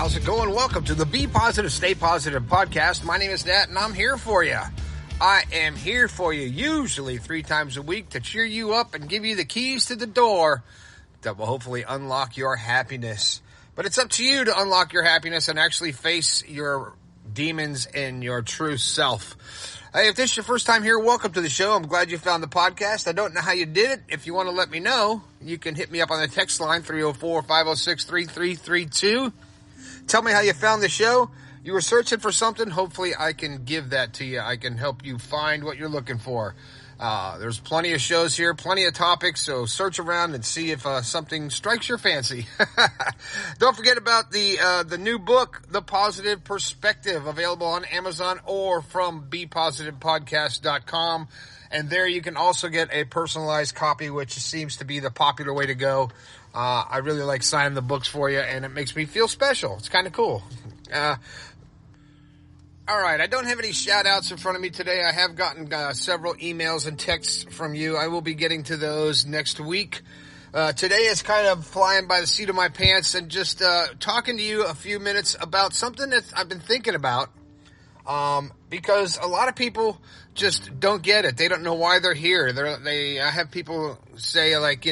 How's it going? Welcome to the Be Positive, Stay Positive podcast. My name is Nat, and I'm here for you. I am here for you usually 3 times a week to cheer you up and give you the keys to the door that will hopefully unlock your happiness. But it's up to you to unlock your happiness and actually face your demons and your true self. Hey, if this is your first time here, welcome to the show. I'm glad you found the podcast. I don't know how you did it. If you want to let me know, you can hit me up on the text line, 304-506-3332. Tell me how you found the show. You were searching for something. Hopefully I can give that to you. I can help you find what you're looking for. There's plenty of shows here, plenty of topics, so search around and see if something strikes your fancy. Don't forget about the new book, The Positive Perspective, available on Amazon or from bepositivepodcast.com. And there you can also get a personalized copy, which seems to be the popular way to go. I really like signing the books for you, and it makes me feel special. It's kind of cool. All right, I don't have any shout-outs in front of me today. I have gotten several emails and texts from you. I will be getting to those next week. Today is kind of flying by the seat of my pants and just talking to you a few minutes about something that I've been thinking about. Because a lot of people just don't get it. They don't know why they're here. I have people say, like,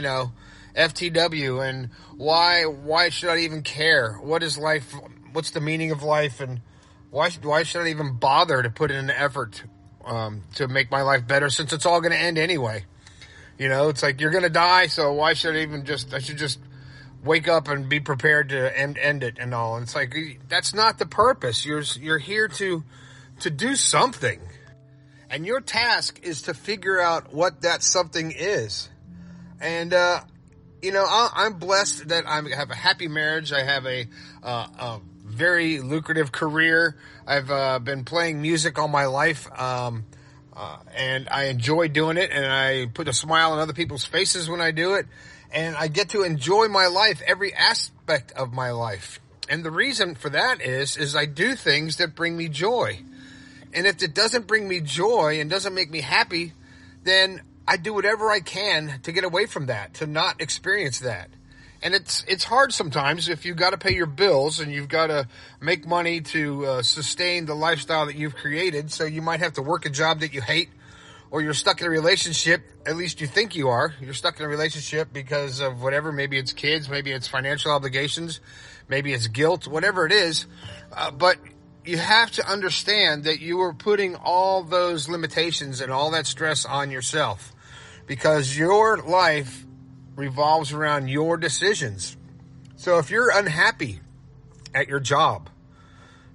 FTW, and why should I even care? What is life? What's the meaning of life? And why should I even bother to put in an effort to make my life better, since it's all going to end anyway? It's like you're going to die, so why should I should just wake up and be prepared to end it and all. And it's like, that's not the purpose. You're here to do something. And your task is to figure out what that something is. And I'm blessed that I have a happy marriage. I have a very lucrative career. I've been playing music all my life, and I enjoy doing it, and I put a smile on other people's faces when I do it, and I get to enjoy my life, every aspect of my life. And the reason for that is I do things that bring me joy. And if it doesn't bring me joy and doesn't make me happy, then I do whatever I can to get away from that, to not experience that. And it's hard sometimes if you've got to pay your bills and you've got to make money to sustain the lifestyle that you've created. So you might have to work a job that you hate, or you're stuck in a relationship. At least you think you are. You're stuck in a relationship because of whatever. Maybe it's kids, maybe it's financial obligations, maybe it's guilt, whatever it is. But you have to understand that you are putting all those limitations and all that stress on yourself, because your life revolves around your decisions. So if you're unhappy at your job,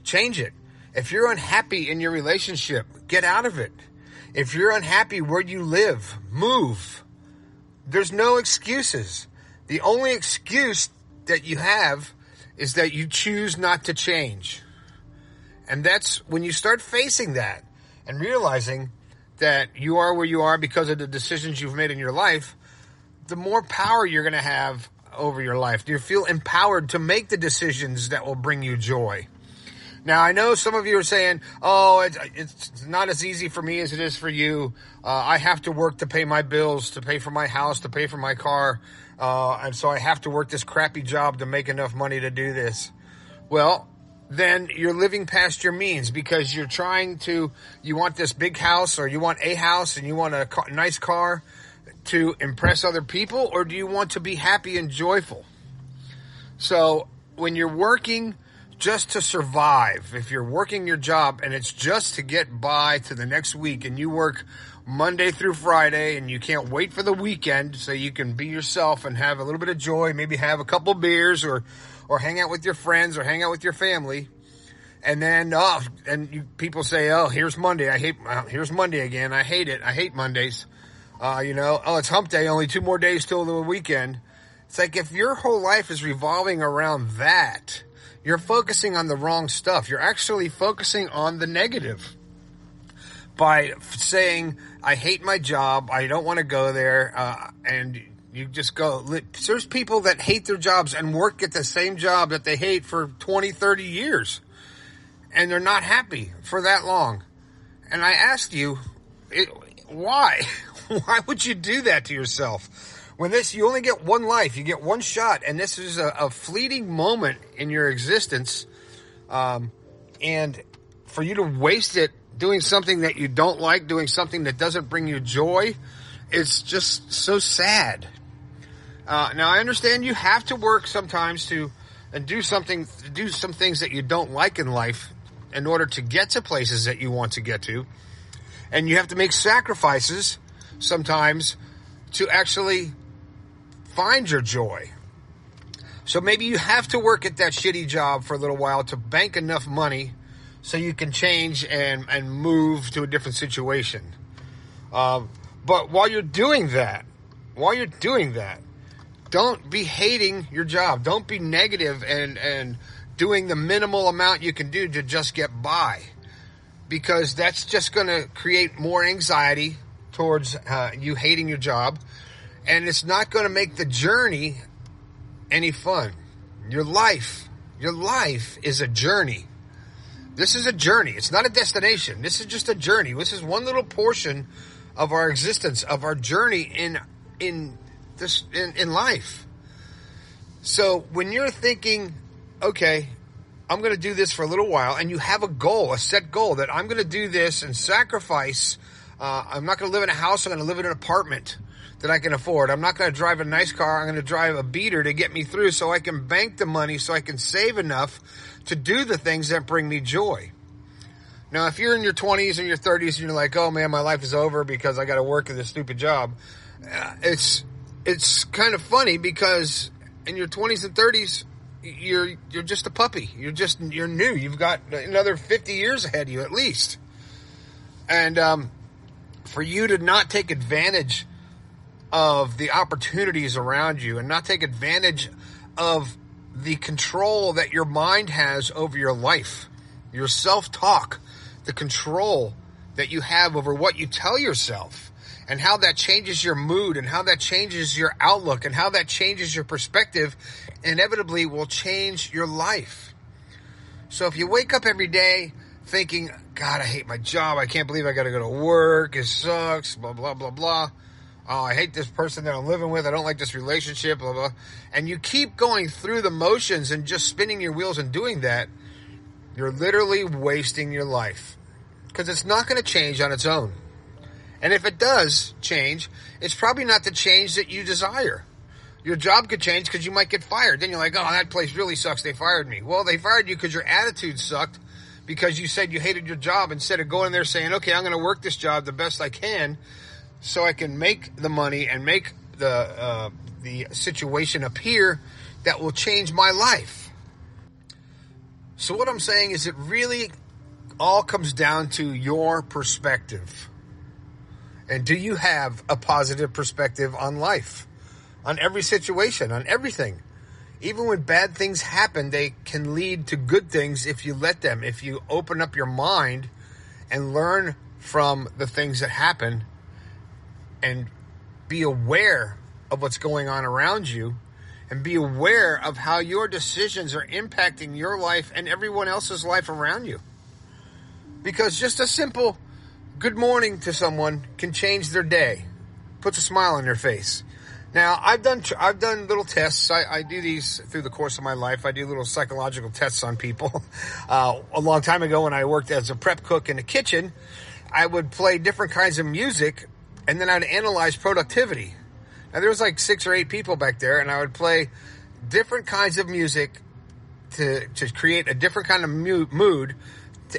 change it. If you're unhappy in your relationship, get out of it. If you're unhappy where you live, move. There's no excuses. The only excuse that you have is that you choose not to change. And that's when you start facing that and realizing that you are where you are because of the decisions you've made in your life, the more power you're going to have over your life. You feel empowered to make the decisions that will bring you joy. Now, I know some of you are saying, it's not as easy for me as it is for you. I have to work to pay my bills, to pay for my house, to pay for my car. And so I have to work this crappy job to make enough money to do this. Well, then you're living past your means, because you want this big house, or you want a house, and you want a nice car to impress other people, or do you want to be happy and joyful? So when you're working just to survive, if you're working your job and it's just to get by to the next week, and you work Monday through Friday and you can't wait for the weekend so you can be yourself and have a little bit of joy, maybe have a couple beers or hang out with your friends or hang out with your family. And then, people say, here's Monday. Here's Monday again. I hate it. I hate Mondays. It's hump day, only 2 more days till the weekend. It's like, if your whole life is revolving around that, you're focusing on the wrong stuff. You're actually focusing on the negative by saying, I hate my job. I don't want to go there. And you just go, there's people that hate their jobs and work at the same job that they hate for 20, 30 years. And they're not happy for that long. And I ask you, why? Why would you do that to yourself? you only get one life, you get one shot, and this is a fleeting moment in your existence, and for you to waste it doing something that you don't like, doing something that doesn't bring you joy, it's just so sad. Now I understand you have to work sometimes and do some things that you don't like in life in order to get to places that you want to get to, and you have to make sacrifices sometimes to actually find your joy. So maybe you have to work at that shitty job for a little while to bank enough money so you can change and move to a different situation. But while you're doing that, don't be hating your job. Don't be negative and doing the minimal amount you can do to just get by, because that's just going to create more anxiety towards you hating your job, and it's not going to make the journey any fun. Your life is a journey. This is a journey. It's not a destination. This is just a journey. This is one little portion of our existence, of our journey in life. So when you're thinking, okay, I'm going to do this for a little while, and you have a goal, a set goal that I'm going to do this and sacrifice. I'm not going to live in a house. I'm going to live in an apartment that I can afford. I'm not going to drive a nice car. I'm going to drive a beater to get me through so I can bank the money, so I can save enough to do the things that bring me joy. Now, if you're in your 20s and your 30s and you're like, oh man, my life is over because I got to work at this stupid job, it's kind of funny, because in your 20s and 30s, you're just a puppy. You're new. You've got another 50 years ahead of you at least. And for you to not take advantage of the opportunities around you and not take advantage of the control that your mind has over your life, your self-talk, the control that you have over what you tell yourself, and how that changes your mood, and how that changes your outlook, and how that changes your perspective, inevitably will change your life. So if you wake up every day thinking, God, I hate my job. I can't believe I got to go to work. It sucks, blah, blah, blah, blah. Oh, I hate this person that I'm living with. I don't like this relationship, blah, blah. And you keep going through the motions and just spinning your wheels and doing that, you're literally wasting your life, because it's not going to change on its own. And if it does change, it's probably not the change that you desire. Your job could change because you might get fired. Then you're like, oh, that place really sucks. They fired me. Well, they fired you because your attitude sucked, because you said you hated your job, instead of going there saying, okay, I'm going to work this job the best I can so I can make the money and make the situation appear that will change my life. So what I'm saying is, it really all comes down to your perspective. And do you have a positive perspective on life, on every situation, on everything? Even when bad things happen, they can lead to good things if you let them, if you open up your mind and learn from the things that happen and be aware of what's going on around you, and be aware of how your decisions are impacting your life and everyone else's life around you. Because just a simple good morning to someone can change their day, puts a smile on their face. Now, I've done little tests. I do these through the course of my life. I do little psychological tests on people. A long time ago, when I worked as a prep cook in the kitchen, I would play different kinds of music, and then I'd analyze productivity. Now, there was like 6 or 8 people back there, and I would play different kinds of music to create a different kind of mood,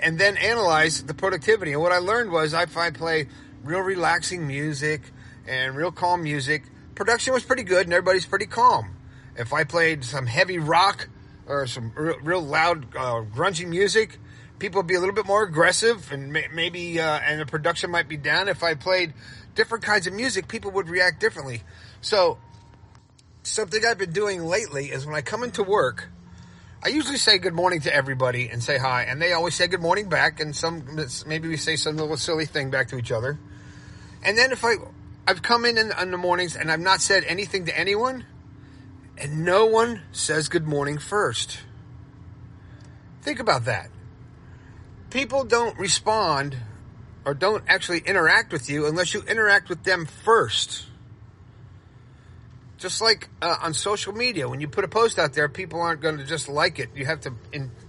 and then analyze the productivity. And what I learned was, if I play real relaxing music and real calm music, production was pretty good and everybody's pretty calm. If I played some heavy rock or some real loud grungy music, people would be a little bit more aggressive, and maybe and the production might be down. If I played different kinds of music, people would react differently. So something I've been doing lately is, when I come into work, I usually say good morning to everybody and say hi, and they always say good morning back, and maybe we say some little silly thing back to each other. And then if I've come in the mornings and I've not said anything to anyone, and no one says good morning first. Think about that. People don't respond or don't actually interact with you unless you interact with them first. Just like on social media, when you put a post out there, people aren't going to just like it. You have to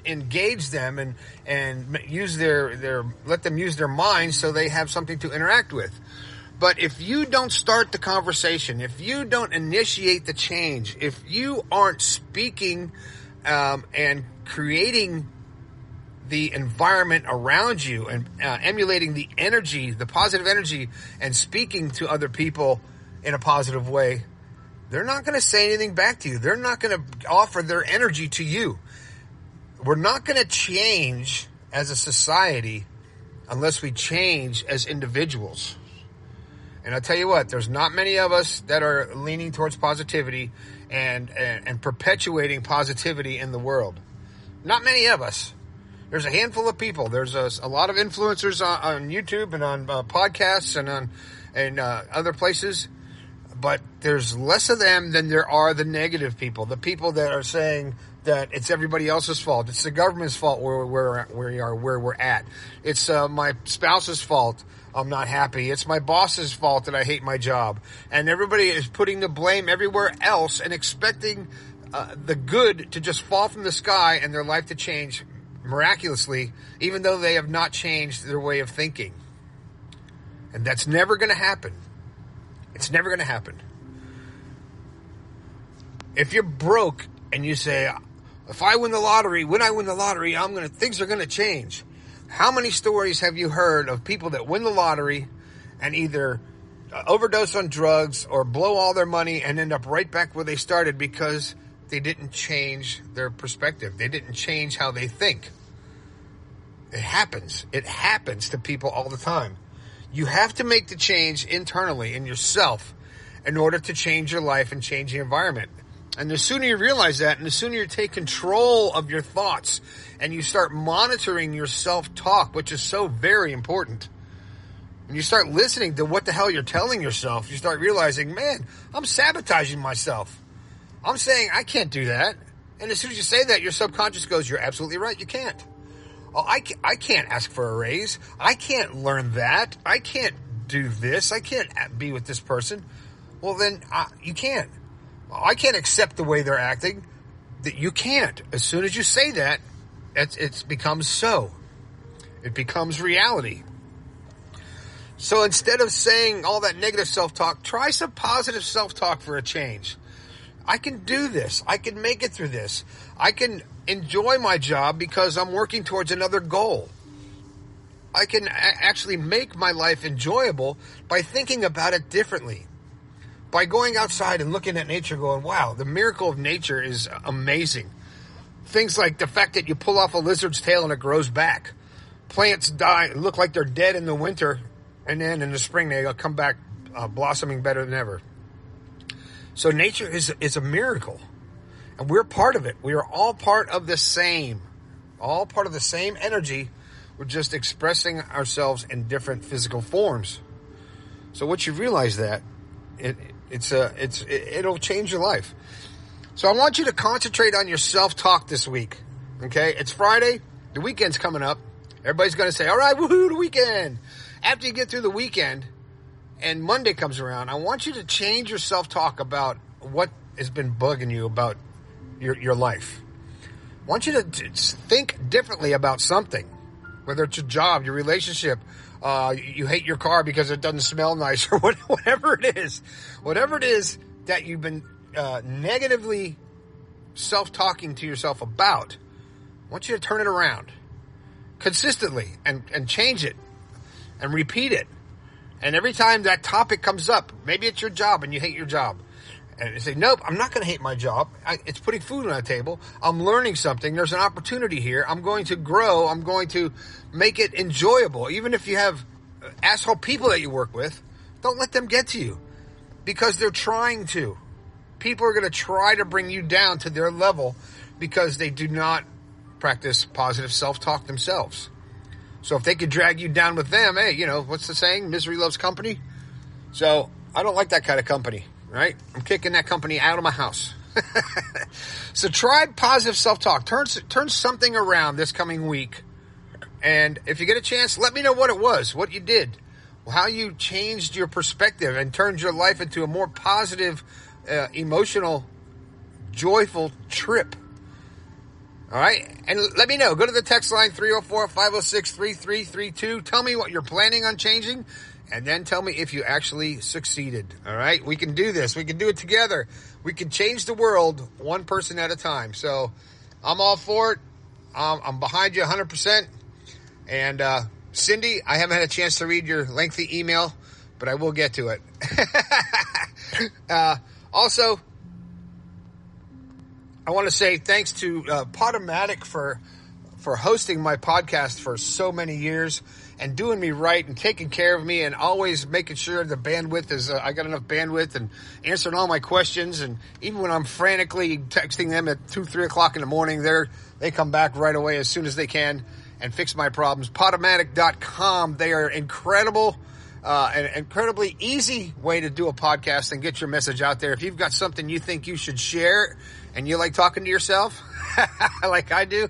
engage them and use let them use their minds so they have something to interact with. But if you don't start the conversation, if you don't initiate the change, if you aren't speaking and creating the environment around you and emulating the energy, the positive energy, and speaking to other people in a positive way, they're not going to say anything back to you. They're not going to offer their energy to you. We're not going to change as a society unless we change as individuals. And I'll tell you what, there's not many of us that are leaning towards positivity and perpetuating positivity in the world. Not many of us. There's a handful of people. There's a lot of influencers on YouTube and on podcasts and other places. But there's less of them than there are the negative people. The people that are saying that it's everybody else's fault. It's the government's fault where we're at. It's my spouse's fault I'm not happy. It's my boss's fault that I hate my job. And everybody is putting the blame everywhere else and expecting the good to just fall from the sky and their life to change miraculously, even though they have not changed their way of thinking. And that's never going to happen. It's never going to happen. If you're broke and you say, if I win the lottery, when I win the lottery, things are going to change. How many stories have you heard of people that win the lottery and either overdose on drugs or blow all their money and end up right back where they started because they didn't change their perspective? They didn't change how they think. It happens. It happens to people all the time. You have to make the change internally in yourself in order to change your life and change the environment. And the sooner you realize that, and the sooner you take control of your thoughts and you start monitoring your self-talk, which is so very important, and you start listening to what the hell you're telling yourself, you start realizing, man, I'm sabotaging myself. I'm saying I can't do that. And as soon as you say that, your subconscious goes, you're absolutely right, you can't. Oh, I can't ask for a raise. I can't learn that. I can't do this. I can't be with this person. Well, then you can't. I can't accept the way they're acting. That you can't. As soon as you say that, it becomes so. It becomes reality. So instead of saying all that negative self-talk, try some positive self-talk for a change. I can do this. I can make it through this. I can enjoy my job because I'm working towards another goal. I can actually make my life enjoyable by thinking about it differently. By going outside and looking at nature going, wow, the miracle of nature is amazing. Things like the fact that you pull off a lizard's tail and it grows back. Plants die and look like they're dead in the winter, and then in the spring they'll come back blossoming better than ever. So nature is a miracle. And we're part of it. We are all part of the same. All part of the same energy. We're just expressing ourselves in different physical forms. So once you realize that, it'll change your life. So I want you to concentrate on your self-talk this week. Okay? It's Friday. The weekend's coming up. Everybody's going to say, all right, woohoo, the weekend. After you get through the weekend and Monday comes around, I want you to change your self-talk about what has been bugging you about your life. I want you to think differently about something, whether it's your job, your relationship, you hate your car because it doesn't smell nice, or whatever it is that you've been negatively self-talking to yourself about. I want you to turn it around consistently and change it and repeat it. And every time that topic comes up, maybe it's your job and you hate your job, and you say, nope, I'm not going to hate my job. It's putting food on the table. I'm learning something. There's an opportunity here. I'm going to grow. I'm going to make it enjoyable. Even if you have asshole people that you work with, don't let them get to you, because they're trying to. People are going to try to bring you down to their level because they do not practice positive self-talk themselves. So if they could drag you down with them, hey, what's the saying? Misery loves company. So I don't like that kind of company, right? I'm kicking that company out of my house. So try positive self-talk. Turn something around this coming week. And if you get a chance, let me know what it was, what you did, how you changed your perspective and turned your life into a more positive emotional, joyful trip. All right. And let me know. Go to the text line 304-506-3332. Tell me what you're planning on changing. And then tell me if you actually succeeded. All right. We can do this. We can do it together. We can change the world one person at a time. So I'm all for it. I'm behind you 100%. And Cindy, I haven't had a chance to read your lengthy email, but I will get to it. Also, I want to say thanks to Podomatic for hosting my podcast for so many years and doing me right and taking care of me and always making sure the bandwidth is, I got enough bandwidth and answering all my questions. And even when I'm frantically texting them at 2, 3 o'clock in the morning, they come back right away as soon as they can and fix my problems. Podomatic.com. They are incredible. An incredibly easy way to do a podcast and get your message out there. If you've got something you think you should share and you like talking to yourself, like I do,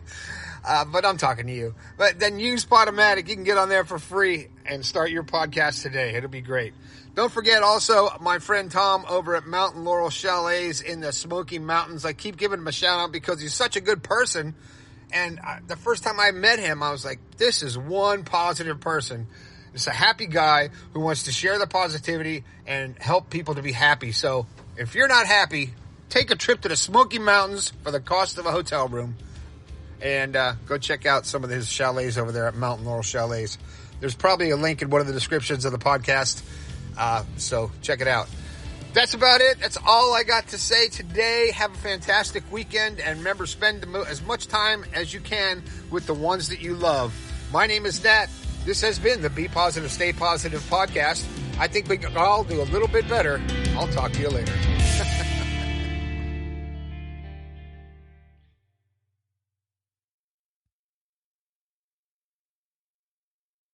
but I'm talking to you. But then use Podomatic. You can get on there for free and start your podcast today. It'll be great. Don't forget also my friend Tom over at Mountain Laurel Chalets in the Smoky Mountains. I keep giving him a shout out because he's such a good person. And the first time I met him, I was like, this is one positive person. It's a happy guy who wants to share the positivity and help people to be happy. So if you're not happy, take a trip to the Smoky Mountains for the cost of a hotel room and go check out some of his chalets over there at Mountain Laurel Chalets. There's probably a link in one of the descriptions of the podcast, so check it out. That's about it. That's all I got to say today. Have a fantastic weekend, and remember, spend as much time as you can with the ones that you love. My name is Nat. This has been the Be Positive, Stay Positive podcast. I think we can all do a little bit better. I'll talk to you later.